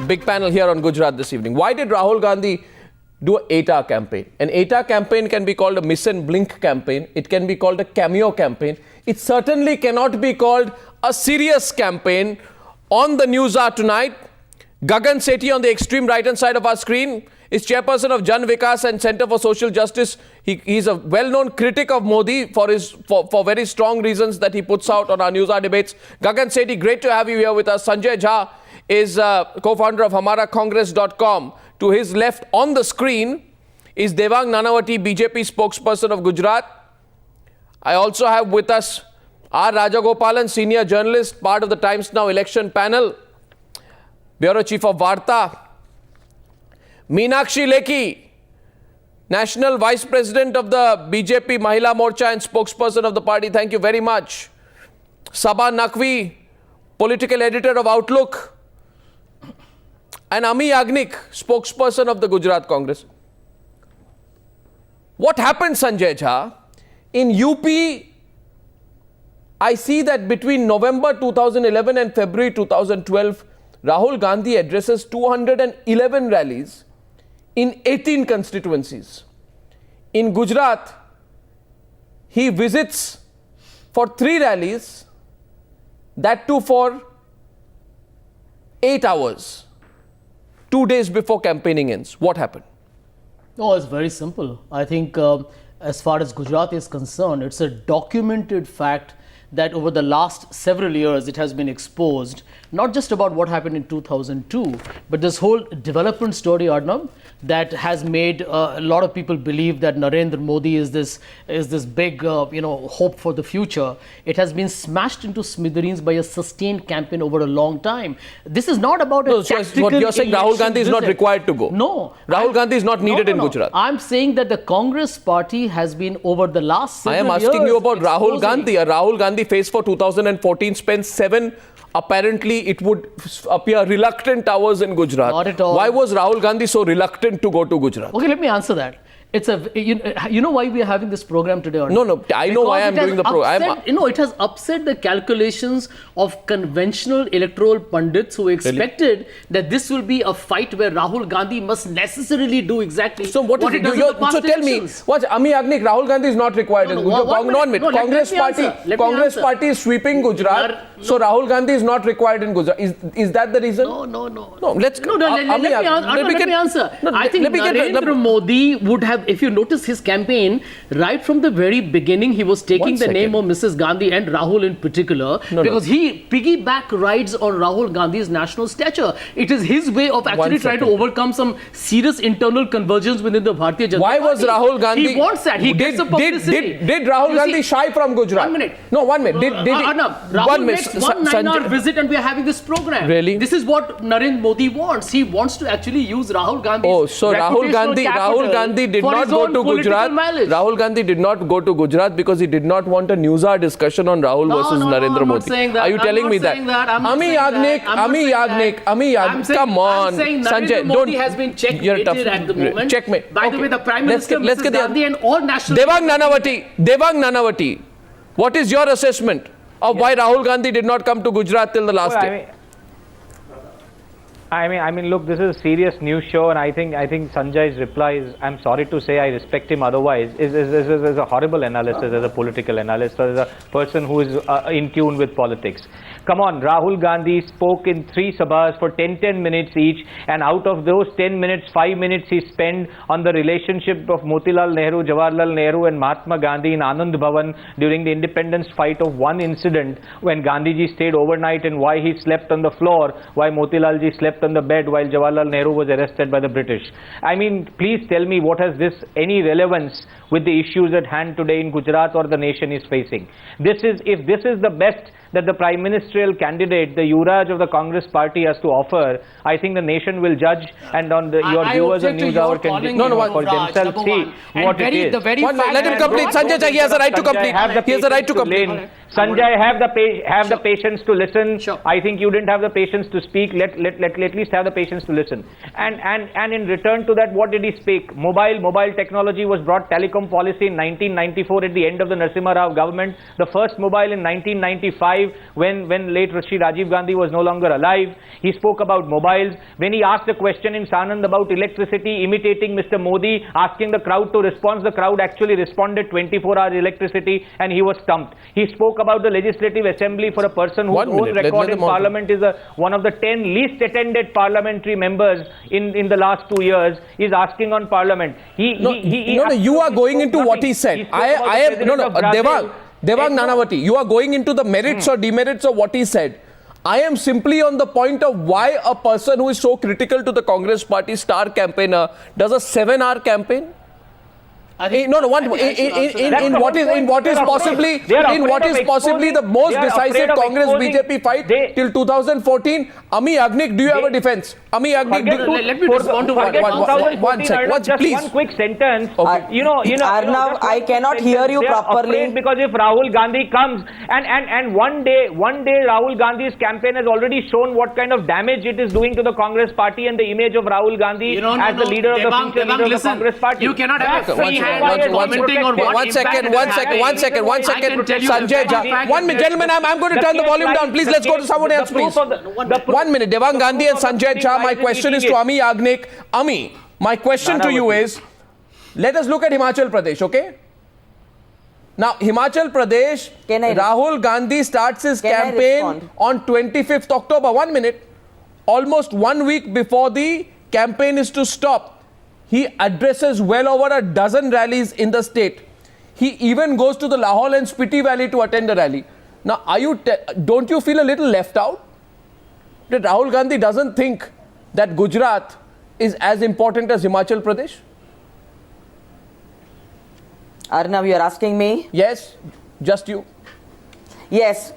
Big panel here on Gujarat this evening. Why did Rahul Gandhi do an 8-hour campaign? An 8-hour campaign can be called a miss and blink campaign. It can be called a cameo campaign. It certainly cannot be called a serious campaign. On the News Hour tonight, Gagan Sethi on the extreme right-hand side of our screen is chairperson of Jan Vikas and Centre for Social Justice. He's a well-known critic of Modi for very strong reasons that he puts out on our News Hour debates. Gagan Sethi, great to have you here with us. Sanjay Jha is co-founder of HamaraCongress.com. To his left on the screen is Devang Nanavati, BJP spokesperson of Gujarat. I also have with us R. Rajagopalan, senior journalist, part of the Times Now election panel, Bureau Chief of Varta. Meenakshi Lekhi, National Vice President of the BJP Mahila Morcha and spokesperson of the party. Thank you very much. Sabha Naqvi, political editor of Outlook. And Ami Yagnik, spokesperson of the Gujarat Congress. What happened, Sanjay Jha? In UP, I see that between November 2011 and February 2012, Rahul Gandhi addresses 211 rallies in 18 constituencies. In Gujarat, he visits for 3 rallies, that too for 8 hours, 2 days before campaigning ends. What happened? No, it's very simple. I think as far as Gujarat is concerned, it's a documented fact that over the last several years it has been exposed, not just about what happened in 2002, but this whole development story, Arnab, that has made a lot of people believe that Narendra Modi is this big hope for the future. It has been smashed into smithereens by a sustained campaign over a long time. This is not about a tactical what you're saying, Rahul Gandhi is not required to go. No. Rahul Gandhi is not needed in Gujarat. I'm saying that the Congress party has been over the last several years. I am asking you about Rahul Gandhi. Rahul Gandhi faced for 2014, spent 7, apparently it would appear, reluctant hours in Gujarat. Not at all. Why was Rahul Gandhi so reluctant to go to Gujarat? Okay, let me answer that. It's you know why we are having this program today? Or no, I know why I'm doing the program. It has upset the calculations of conventional electoral pundits who expected that this will be a fight where Rahul Gandhi must necessarily do exactly what he does in the past So tell elections. me, Ami Yagnik, Rahul Gandhi is not required in Gujarat. Congress party is sweeping Gujarat, so Rahul Gandhi is not required in Gujarat. Is that the reason? No. Let me answer. I think Narendra Modi would have, if you notice his campaign, right from the very beginning, he was taking the name of Mrs. Gandhi and Rahul in particular, because he piggyback rides on Rahul Gandhi's national stature. It is his way of actually trying to overcome some serious internal convergence within the Bharatiya Janata Party. Why was Rahul Gandhi? He wants that. He gets the publicity. Did Rahul Gandhi shy from Gujarat? 1 minute. No, 1 minute. Rahul makes one 9-hour visit and we are having this program. Really? This is what Narendra Modi wants. He wants to actually use Rahul Gandhi. Oh, so Rahul Gandhi did not go to Gujarat. Rahul Gandhi did not go to Gujarat because he did not want a News Hour discussion on Rahul versus Narendra Modi. Are you telling me that? Ami Yagnik, come on. Sanjay, Modi has been checkmated at the moment. Checkmate. By the way, the Prime Minister, Mrs. Gandhi and all national... Devang Nanavati, what is your assessment of why Rahul Gandhi did not come to Gujarat till the last day? I mean, look, this is a serious news show, and I think Sanjay's reply is, I'm sorry to say, I respect him otherwise, is a horrible analysis as a political analyst, as a person who is in tune with politics. Come on, Rahul Gandhi spoke in 3 sabhas for 10 minutes each, and out of those 10 minutes, 5 minutes he spent on the relationship of Motilal Nehru, Jawaharlal Nehru and Mahatma Gandhi in Anand Bhavan during the independence fight of one incident when Gandhiji stayed overnight and why he slept on the floor, why Motilal ji slept on the bed while Jawaharlal Nehru was arrested by the British. I mean, please tell me, what has this any relevance with the issues at hand today in Gujarat or the nation is facing? If this is the best that the Prime Ministerial candidate, the Yuvraj of the Congress party has to offer, I think the nation will judge, and on your viewers and news hour can for themselves see what it is. Let him complete. Sanjay, he has a right to complete. He has a right to complete. Sanjay, have the patience to listen. Sure. I think you didn't have the patience to speak. Let at least have the patience to listen. And in return to that, what did he speak? Mobile technology was brought, telecom policy in 1994 at the end of the Narasimha Rao government. The first mobile in 1995. alive when late Shri Rajiv Gandhi was no longer alive. He spoke about mobiles. When he asked a question in Sanand about electricity, imitating Mr. Modi, asking the crowd to respond, the crowd actually responded 24-hour electricity, and he was stumped. He spoke about the Legislative Assembly for a person whose own record in Parliament is one of the 10 least attended parliamentary members in the last 2 years, is asking on Parliament. You are going into what he said. Devang Nanavati, you are going into the merits or demerits of what he said. I am simply on the point of why a person who is so critical to the Congress Party star campaigner does a 7-hour campaign. In what is possibly the most decisive Congress BJP fight till 2014. Ami Yagnik, do you have a defense? Ami Yagnik, let me respond to one second, please. One quick sentence. Okay. Arnav, I cannot hear you properly. Because if Rahul Gandhi comes and one day Rahul Gandhi's campaign has already shown what kind of damage it is doing to the Congress Party and the image of Rahul Gandhi as the leader of the future leader of the Congress Party. You cannot have a free hand commenting on what one second. Sanjay Jha, 1 minute, gentlemen, I'm going to turn the volume down. Please, let's go to someone else, please. 1 minute, Devang Gandhi and Sanjay Jha. My question is to Ami Yagnik. Ami, my question to you is, let us look at Himachal Pradesh, okay? Now, Himachal Pradesh, Rahul Gandhi starts his campaign on 25th October. 1 minute. Almost 1 week before the campaign is to stop, he addresses well over a dozen rallies in the state. He even goes to the Lahaul and Spiti Valley to attend a rally. Now, don't you feel a little left out? That Rahul Gandhi doesn't think that Gujarat is as important as Himachal Pradesh? Arnav, you are asking me? Yes, just you. Yes.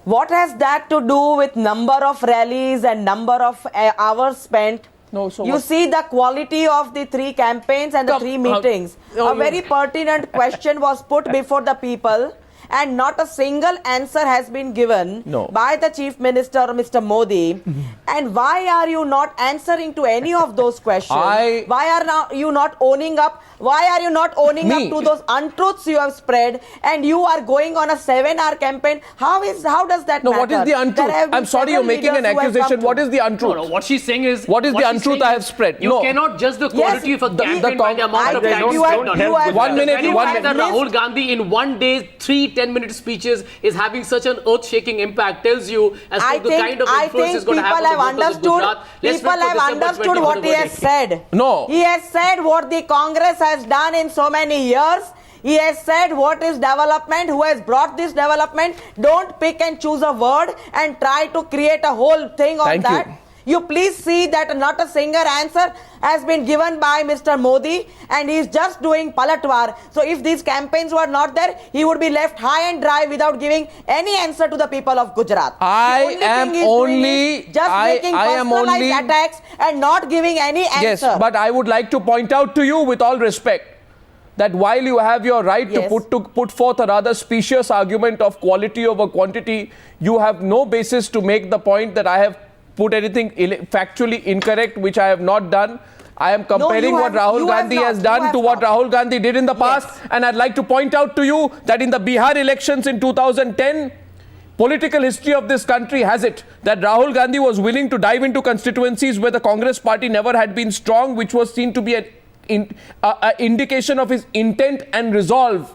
What has that to do with number of rallies and number of hours spent? No, so you what? see the quality of the 3 campaigns and the 3 meetings. A very pertinent question was put before the people, and not a single answer has been given by the Chief Minister, Mr. Modi. And why are you not answering to any of those questions? Why are you not owning up? Why are you not owning up to those untruths you have spread? And you are going on a 7-hour campaign. How does that matter? What is the untruth? I'm sorry, you're making an accusation. What is the untruth? No, what she's saying is, what is the untruth I have spread? You cannot judge the quality of a campaign by the amount of time spent. 1 minute. That Rahul Gandhi in one day 3 10-minute speeches is having such an earth-shaking impact tells you as to the kind of influence is going to have on the voters of Gujarat. People have understood what he has said. No. He has said what the Congress has done in so many years. He has said what is development, who has brought this development. Don't pick and choose a word and try to create a whole thing on that. You please see that not a single answer has been given by Mr. Modi, and he is just doing palatwar. So if these campaigns were not there, he would be left high and dry without giving any answer to the people of Gujarat. I am only making personalized attacks and not giving any answer. Yes, but I would like to point out to you with all respect that while you have your right to put forth a rather specious argument of quality over quantity, you have no basis to make the point that I have put anything factually incorrect, which I have not done. I am comparing what Rahul Gandhi has done to what Rahul Gandhi did in the past. And I'd like to point out to you that in the Bihar elections in 2010, political history of this country has it that Rahul Gandhi was willing to dive into constituencies where the Congress party never had been strong, which was seen to be an indication of his intent and resolve.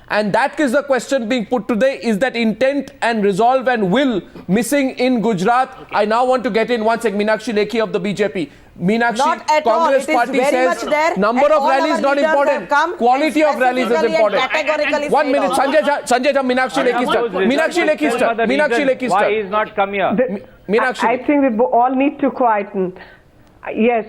And that is the question being put today. Is that intent and resolve and will missing in Gujarat? I now want to get in once again Meenakshi Lekhi of the BJP. Meenakshi, Congress party says number of rallies not important. Quality of rallies is important. 1 minute, Sanjay Jha, Meenakshi Lekhi's turn. Meenakshi Lekhi's turn. Why is not come here? I think we all need to quieten. Yes,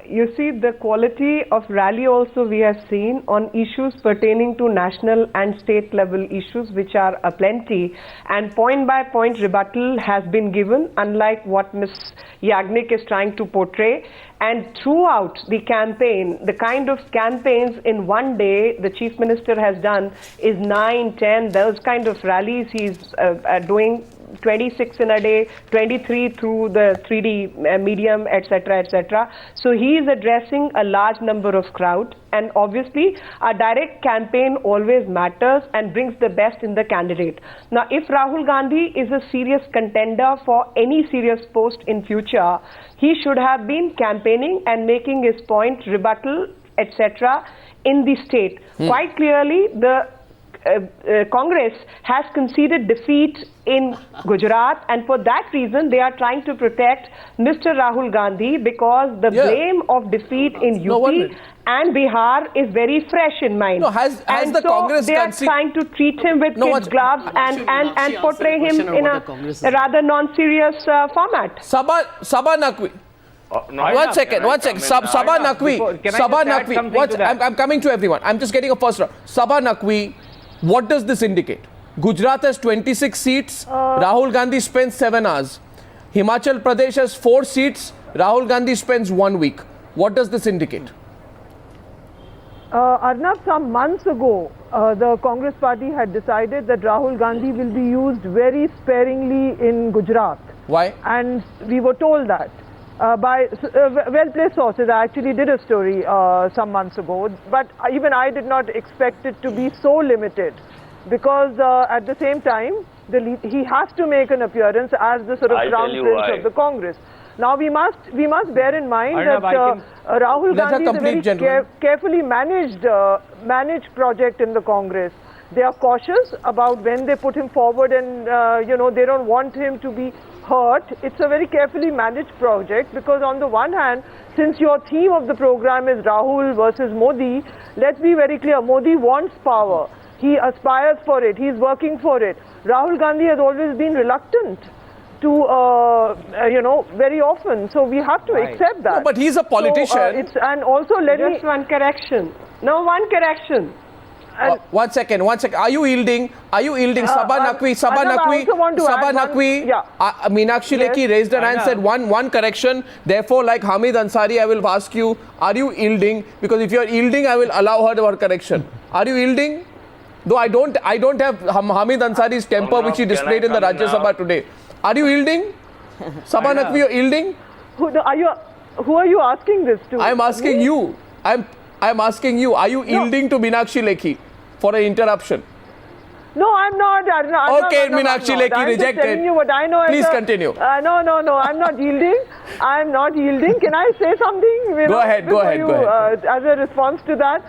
you see the quality of rally also we have seen on issues pertaining to national and state level issues, which are aplenty, and point by point rebuttal has been given, unlike what Ms. Yagnik is trying to portray. And throughout the campaign, the kind of campaigns in one day the Chief Minister has done is 9, 10, those kind of rallies he's doing 26 in a day, 23 through the 3D medium, etc., etc. So he is addressing a large number of crowd, and obviously a direct campaign always matters and brings the best in the candidate. Now, if Rahul Gandhi is a serious contender for any serious post in future, he should have been campaigning and making his point, rebuttal, etc. in the state. Quite clearly, the Congress has conceded defeat in Gujarat, and for that reason they are trying to protect Mr. Rahul Gandhi, because the blame of defeat in UP and Bihar is very fresh in mind. No, has and the so Congress they are trying to treat him with kid gloves and portray him in a rather non-serious format. Sabha Naqvi. One second. Sabha Naqvi. I'm coming to everyone. I'm just getting a first round. Sabha Naqvi, what does this indicate? Gujarat has 26 seats. Rahul Gandhi spends 7 hours. Himachal Pradesh has 4 seats. Rahul Gandhi spends 1 week. What does this indicate? Arnab, some months ago, the Congress party had decided that Rahul Gandhi will be used very sparingly in Gujarat. Why? And we were told that by well-placed sources. I actually did a story some months ago, but even I did not expect it to be so limited, because at the same time, he has to make an appearance as the sort of crown prince of the Congress. Now we must bear in mind that Rahul Gandhi is a very carefully managed project in the Congress. They are cautious about when they put him forward, and they don't want him to be hurt. It's a very carefully managed project, because on the one hand, since your theme of the program is Rahul versus Modi, let's be very clear, Modi wants power. He aspires for it. He's working for it. Rahul Gandhi has always been reluctant to, very often. So we have to accept that. No, but he's a politician. So, and also Just one correction. No, one correction. One second. Are you yielding? Sabha Naqvi. Meenakshi Lekhi raised her hand and said one correction. Therefore, like Hamid Ansari, I will ask you, are you yielding? Because if you are yielding, I will allow her one correction. Are you yielding? Though I don't have Hamid Ansari's temper, which he displayed in the Rajya Sabha today. Are you yielding? Sabha Naqvi, you are yielding? Who are you asking this to? I am asking you. I am asking you. Are you yielding to Meenakshi Lekhi for an interruption? No, I'm not. Okay, Meenakshi Lekhi rejected. I'm telling you what I know. Please continue. No, I'm not yielding. I'm not yielding. Can I say something? Go ahead. As a response to that,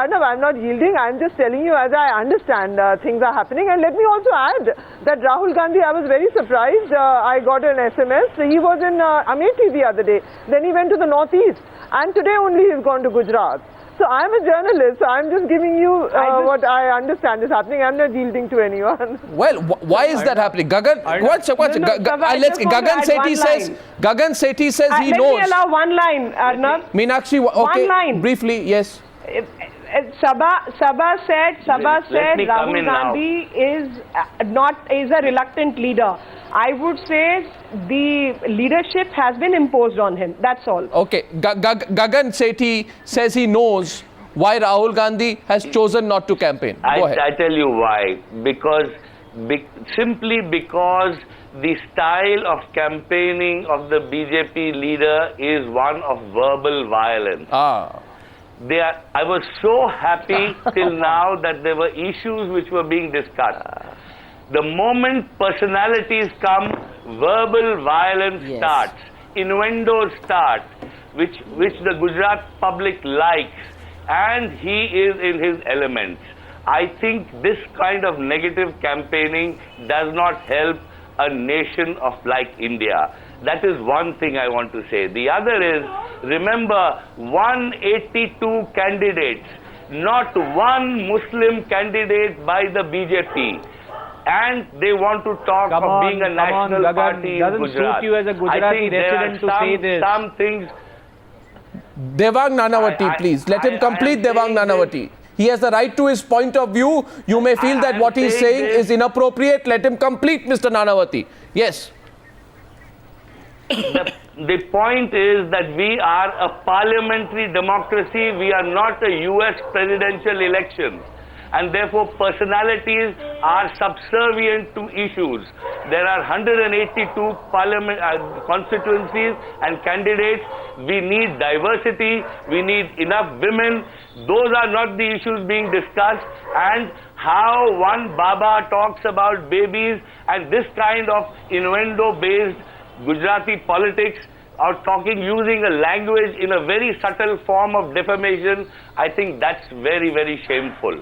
no, I'm not yielding. I'm just telling you as I understand things are happening. And let me also add that Rahul Gandhi, I was very surprised. I got an SMS. He was in Amethi the other day. Then he went to the northeast. And today only he's gone to Gujarat. So I'm a journalist, so I'm just giving you what I understand is happening. I'm not yielding to anyone. Well, why is that happening? Gagan, Gagan Sethi says he knows. Let me allow one line, Arnab. Meenakshi, okay, one line. Briefly, yes. Sabha said Rahul Gandhi is a reluctant leader. I would say the leadership has been imposed on him. That's all. Okay, Gagan Sethi says he knows why Rahul Gandhi has chosen not to campaign. Go ahead. I tell you why. Simply because the style of campaigning of the BJP leader is one of verbal violence. I was so happy till now that there were issues which were being discussed. The moment personalities come, verbal violence starts, innuendos start, which the Gujarat public likes, and he is in his elements. I think this kind of negative campaigning does not help a nation like India. That is one thing I want to say. The other is, remember, 182 candidates, not one Muslim candidate by the BJP. And they want to talk of being a national party in Gujarat. Suit you as a Gujarati resident to say this. Some things. Devang Nanavati, please. Let him complete Devang Nanavati. He has the right to his point of view. You may feel that what he is saying is inappropriate. Let him complete, Mr. Nanavati. Yes. The point is that we are a parliamentary democracy. We are not a US presidential election. and therefore personalities are subservient to issues. There are 182 parliament constituencies and candidates. We need diversity, we need enough women. Those are not the issues being discussed, and how one Baba talks about babies and this kind of innuendo-based Gujarati politics, or using a language in a very subtle form of defamation, I think that's very, very shameful.